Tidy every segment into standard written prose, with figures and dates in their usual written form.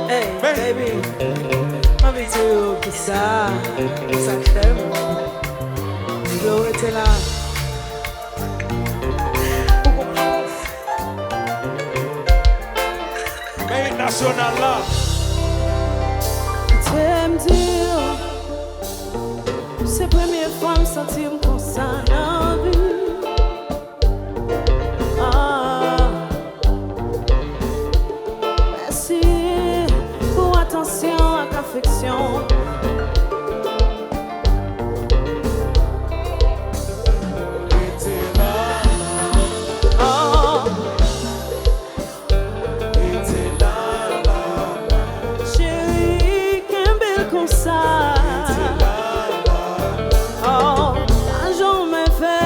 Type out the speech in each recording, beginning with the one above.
Hey, baby, ma vie c'est qui ça que j'aime. Yo, était là. Mais national là. T'aimes dire, c'est la première fois que je me sentis comme ça dans la vie. Merci pour attention et affection. Ça. Oh, un jour me fait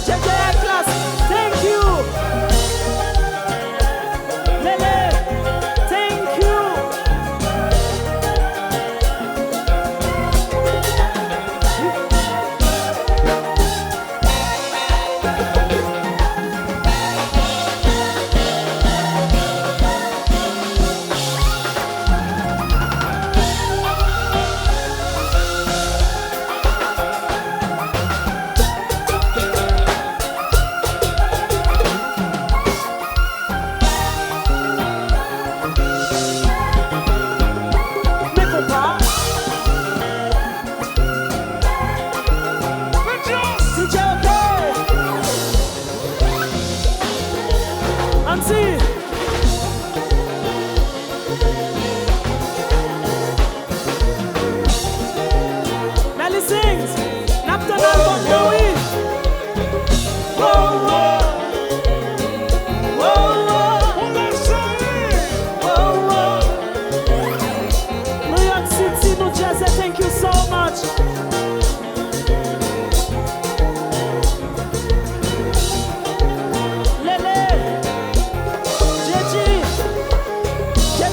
Highclass, thank you. Melly, thank you. Melly sings. Napton album, Louis. Whoa, whoa. Whoa, whoa. Whoa, whoa. New York City, New Jersey, thank you so much.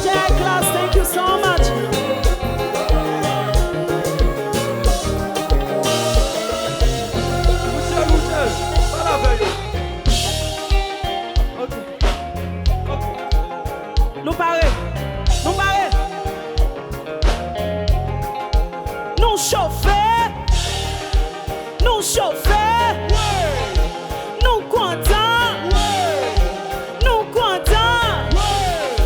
Highclass, thank you so much. Nous parler. Nous chauffer. Nous contents. Nous contents.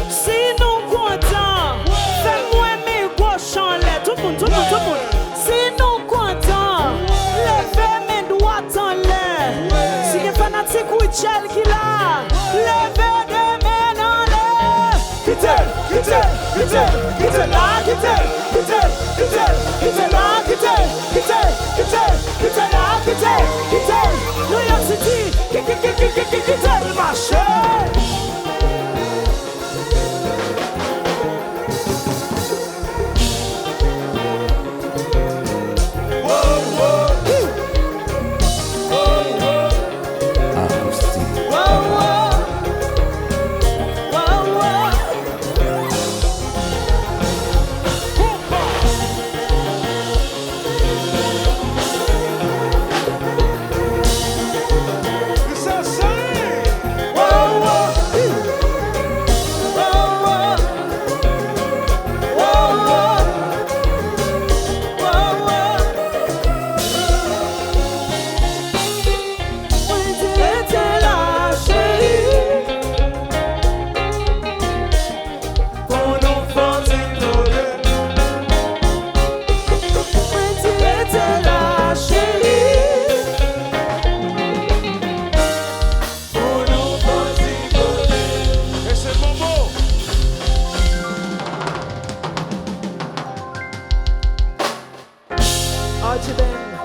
Si nous contents, fais-moi mes gauches en l'air. Tout le monde. Si nous contents, levez mes doigts en l'air. Si les fanatiques Rutshelle qui là, levez des mains en l'air. Quittez New York City, quittez le marché.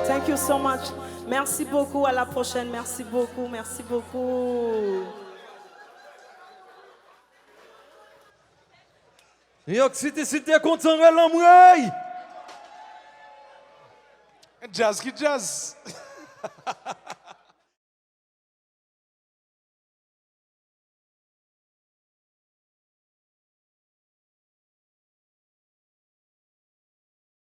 Thank you so much. Merci beaucoup. À la prochaine. Merci beaucoup. Merci beaucoup. New York City, c'était content de l'amouille. Jazz qui jazz.